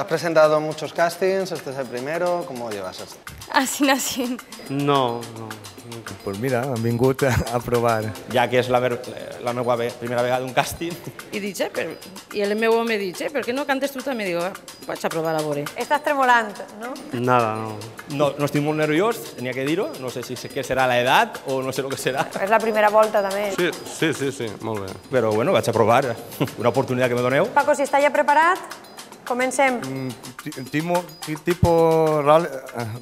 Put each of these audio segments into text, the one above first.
¿Te has presentado en muchos castings? ¿Este es el primero? ¿Cómo llevas esto? Así. No, nunca. Pues mira, han vingut a provar. Ja que és la meva primera vegada d'un càsting. I el meu home dice, ¿per què no cantes tu també? Digo, vaig a provar a veure. Estàs tremolant, no? Nada, no. No estic molt nerviós, n'hi ha que dir-ho. No sé si que serà l'edat o no sé el que serà. És la primera volta, també. Sí, molt bé. Però bueno, vaig a provar. Una oportunitat que me doneu. Paco, si està ja preparat, comencem. Tipo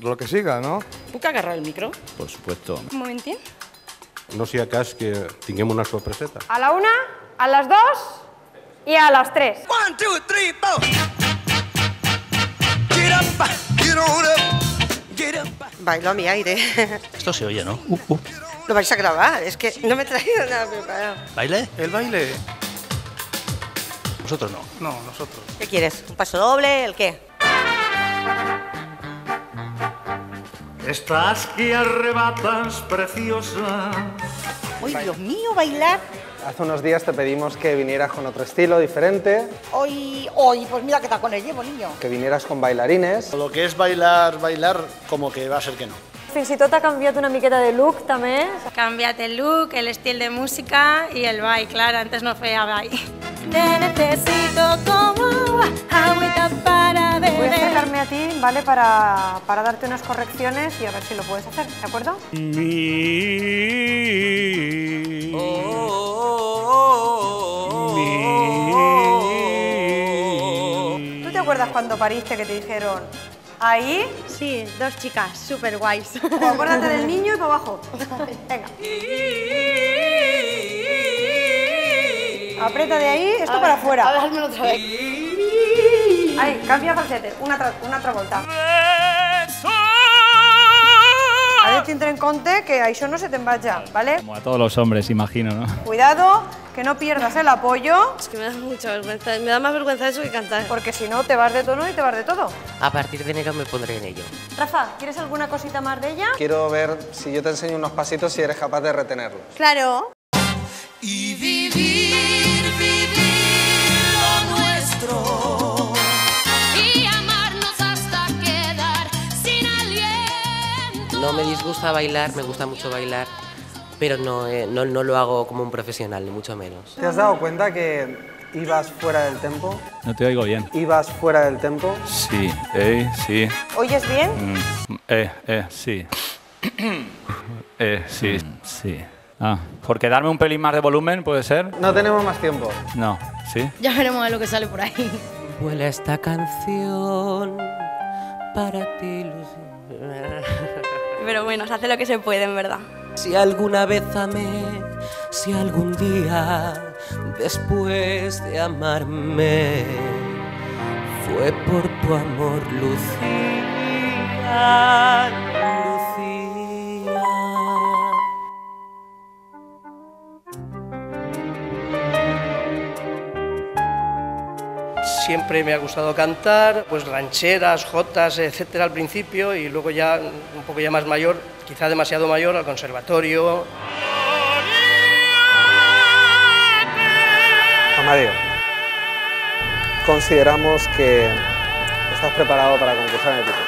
lo que siga, no? Puc agarrar el micro? Por supuesto. Un momentín. No sigui cas que tinguem una sorpreseta. A la 1, a les 2 i a les 3. 1, 2, 3, 4. Get up, get on up, get up. Bailo a mi aire. Esto se oye, ¿no? Lo vais a grabar, es que no me he traído nada preparado. ¿Baile? El baile. Vosotros no. No, nosotros. ¿Qué quieres? ¿Un paso doble? ¿El qué? Estás que arrebatas, preciosa. ¡Uy, Dios mío, bailar! Hace unos días te pedimos que vinieras con otro estilo diferente, Hoy, pues mira qué tacones llevo, niño. que vinieras con bailarines. Lo que es bailar, como que va a ser que no. Fins i tot ha canviat una miqueta de look, també. Canviat el look, el estil de música y el ball, claro, antes no feia ball. Te necesito como agüita para beber. Voy a acercarme a ti, ¿vale? Para darte unas correcciones y a ver si lo puedes hacer, ¿de acuerdo? ¿Tú te acuerdas cuando pariste que te dijeron ahí? Sí, dos chicas súper guays. O acuérdate del niño y para abajo. Venga. Aprieta de ahí, esto para afuera. A ver, házmelo otra vez. Ahí, cambia falsete, una otra volta. Ara tindrem en compte que això no se te'n vaya, ¿vale? Como a todos los hombres, imagino, ¿no? Cuidado, que no pierdas el apoyo. Es que me da mucha vergüenza, me da más vergüenza eso que cantar. Porque si no, te vas de tono y te vas de todo. A partir de enero me pondré en ello. Rafa, ¿quieres alguna cosita más de ella? Quiero ver si yo te enseño unos pasitos si eres capaz de retenerlos. Claro. Y vivir lo nuestro. Y amarnos hasta quedar sin aliento. No me disgusta bailar, me gusta mucho bailar, pero no lo hago como un profesional, ni mucho menos. ¿Te has dado cuenta que ibas fuera del tempo? No te oigo bien. ¿Ibas fuera del tempo? Sí, sí. ¿Oyes bien? Sí. Sí, sí. Ah, ¿por quedarme un pelín más de volumen, puede ser? No tenemos más tiempo. No, ¿sí? Ya veremos a lo que sale por ahí. Vuela esta canción para ti, Lucía. Pero bueno, se hace lo que se puede, en verdad. Si alguna vez amé, si algún día después de amarme fue por tu amor, Lucía, Lucía. Siempre me ha gustado cantar, pues rancheras, jotas, etcétera al principio y luego ya un poco ya más mayor, quizá demasiado mayor, al conservatorio. Amadeo, consideramos que estás preparado para concursar en el equipo.